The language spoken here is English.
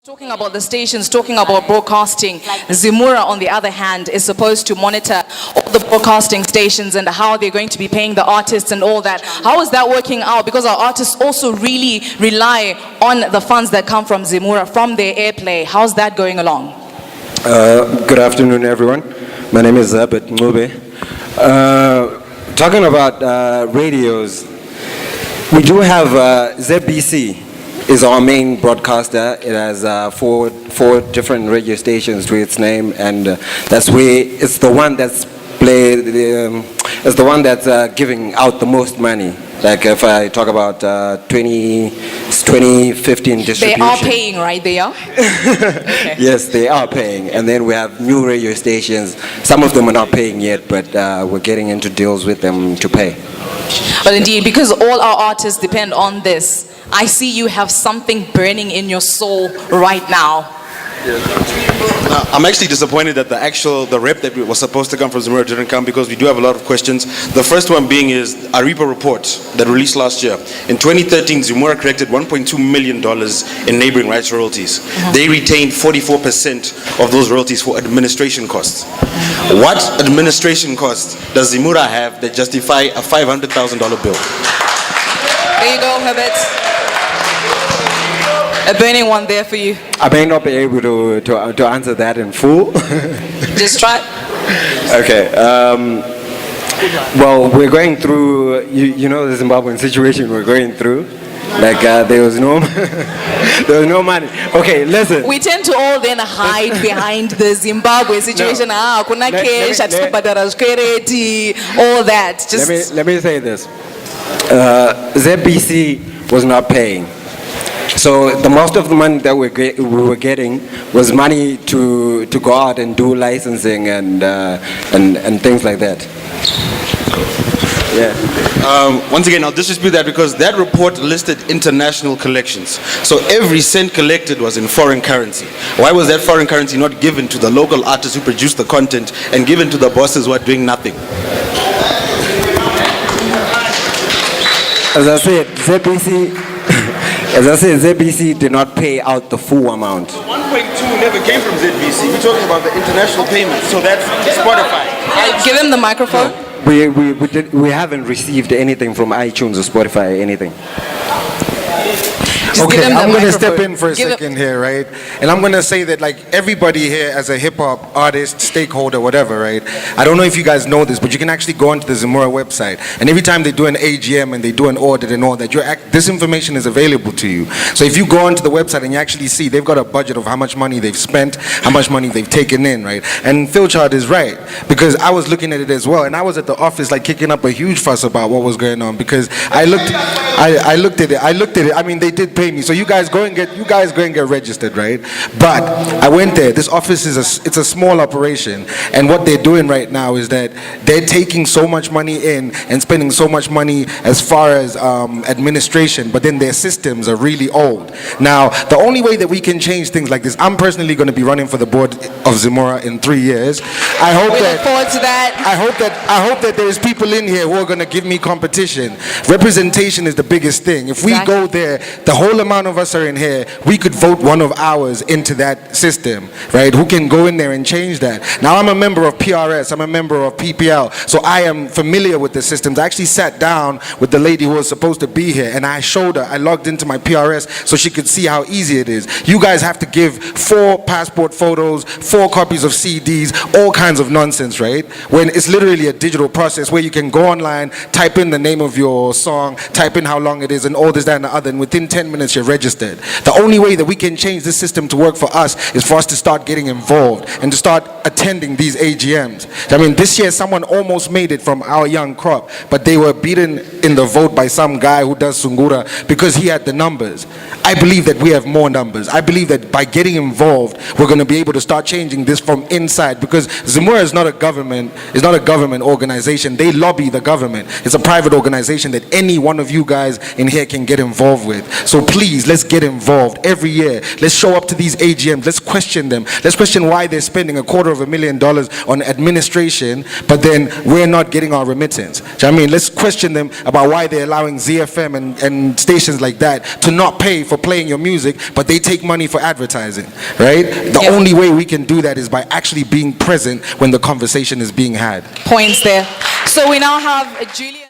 Talking about the stations, talking about broadcasting, ZIMURA on the other hand is supposed to monitor all the broadcasting stations and how they're going to be paying the artists and all that. How is that working out? Because our artists also really rely on the funds that come from ZIMURA, from their airplay. How's that going along? Good afternoon, everyone. My name is Hebert, Ncube. Talking about radios, we do have ZBC. Is our main broadcaster. It has four different radio stations to its name, and that's where it's the one that's it's the one that's giving out the most money. Like if I talk about 2015 distribution. They are paying, right? They are? Okay. Yes, they are paying. And then we have new radio stations. Some of them are not paying yet, but we're getting into deals with them to pay. But indeed, because all our artists depend on this, I see you have something burning in your soul right now. I'm actually disappointed that the rep that was supposed to come from ZIMURA didn't come, because we do have a lot of questions. The first one being is a RIPA report that released last year. In 2013, ZIMURA collected $1.2 million in neighboring rights royalties. They retained 44% of those royalties for administration costs. What administration costs does ZIMURA have that justify a $500,000 bill? There you go, Hebert. A burning one there for you. I may not be able to answer that in full. Just try. Okay. Well, we're going through, you know, the Zimbabwean situation we're going through. Like there was no money. Okay, listen. We tend to all then hide behind the Zimbabwe situation. No. Kuna cash, all that. Just let me say this. ZBC was not paying. So the most of the money that we were getting was money to go out and do licensing and things like that. Yeah. Once again, I'll dispute that, because that report listed international collections. So every cent collected was in foreign currency. Why was that foreign currency not given to the local artists who produced the content and given to the bosses who are doing nothing? As I said, ZBC did not pay out the full amount. 1.2 never came from ZBC. We're talking about the international payments. So that's Spotify. Give him the microphone. We haven't received anything from iTunes or Spotify or anything. Okay, I'm going to step in for a second here, right? And I'm going to say that, like, everybody here as a hip-hop artist, stakeholder, whatever, right? I don't know if you guys know this, but you can actually go onto the ZIMURA website, and every time they do an AGM and they do an audit and all that, this information is available to you. So if you go onto the website and you actually see they've got a budget of how much money they've spent, how much money they've taken in, right? And Chard is right, because I was looking at it as well, and I was at the office like kicking up a huge fuss about what was going on, because I looked at it. I mean, they did pay me. So you guys go and get registered, right? But I went there. This office it's a small operation, and what they're doing right now is that they're taking so much money in and spending so much money as far as administration, but then their systems are really old. Now, the only way that we can change things like this, I'm personally going to be running for the board of ZIMURA in 3 years. I hope we look forward to that. I hope that there's people in here who are going to give me competition. Representation is the biggest thing. If we go there, the whole amount of us are in here, we could vote one of ours into that system, right? Who can go in there and change that? Now, I'm a member of PRS, I'm a member of PPL, so I am familiar with the systems. I actually sat down with the lady who was supposed to be here, and I showed her, I logged into my PRS so she could see how easy it is. You guys have to give 4 passport photos, 4 copies of CDs, all kinds of nonsense, right? When it's literally a digital process where you can go online, type in the name of your song, type in how long it is, and all this, that, and the other, and within 10 minutes you're registered. The only way that we can change this system to work for us is for us to start getting involved and to start attending these AGMs. I mean, this year someone almost made it from our young crop, but they were beaten in the vote by some guy who does Sungura because he had the numbers. I believe that we have more numbers. I believe that by getting involved, we're going to be able to start changing this from inside, because ZIMURA is not a government organization. They lobby the government. It's a private organization that any one of you guys in here can get involved with. So please, let's get involved every year. Let's show up to these AGMs. Let's question them. Let's question why they're spending $250,000 on administration, but then we're not getting our remittance. Do you know what I mean? Let's question them about why they're allowing ZFM and stations like that to not pay for for playing your music, but they take money for advertising, right? The Yeah. only way we can do that is by actually being present when the conversation is being had. Points there. So we now have Julia.